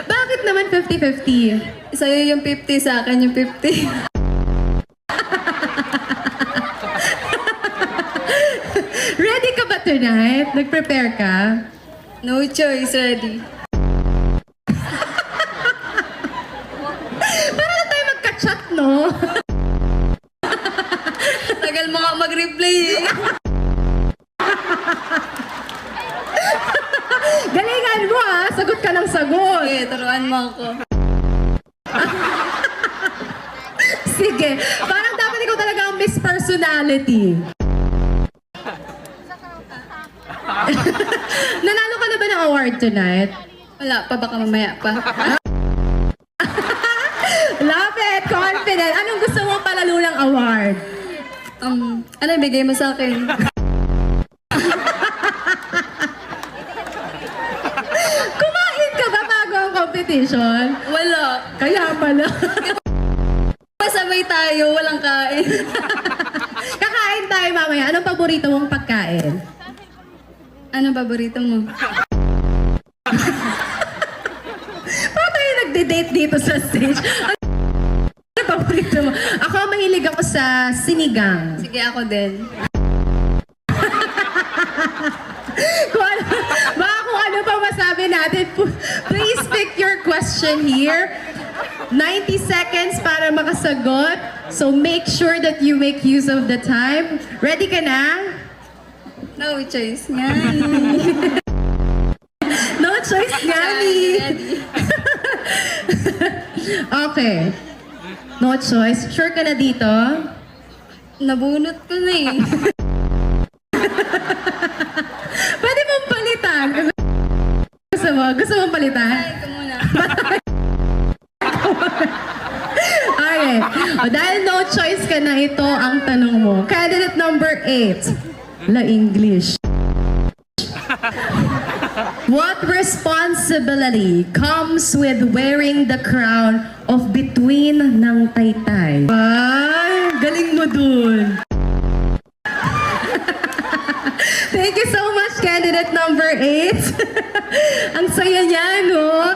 Bakit naman 50-50? Sa'yo yung 50, sa akin yung 50. Ready ka ba tonight? Nag-prepare ka? No choice, ready. Para na tayo magka-chat, no? Tagal mo nga mag-replay eh. Galingan mo ha, sagot ka ng sagot. Okay, turuan mo ako. Sige, parang dapat ikaw talaga ang Miss Personality. Nanalo ka na ba ng award tonight? Wala pa, baka mamaya pa. Love it, confident. Anong gusto mo palalulang award? Ano ibigay mo sa akin? Kumain ka ba bago ang competition? Wala. Kaya pala. Masabay tayo, walang kain. Kakain tayo mamaya. Anong paborito mong pagkain? Ano paborito mo? Paano tayo nagde-date dito sa stage? Ano paborito mo? Ako, mahilig ako sa sinigang. Sige, ako din. Kung ano pa masabi natin, please pick your question here. 90 seconds para makasagot. So make sure that you make use of the time. Ready ka na? No choice. Yan. No choice, Gabby. Okay. No choice. Sure ka na dito? Nabunot ko na eh. Pwede mong palitan. Gusto mong palitan? Ay, ito muna. Okay. O, dahil no choice ka na, ito ang tanong mo. Candidate number 8. La English. What responsibility comes with wearing the crown of Bituin ng Taytay? Ay, galing mo dun. Thank you so much, candidate number 8. Ang saya niya, no?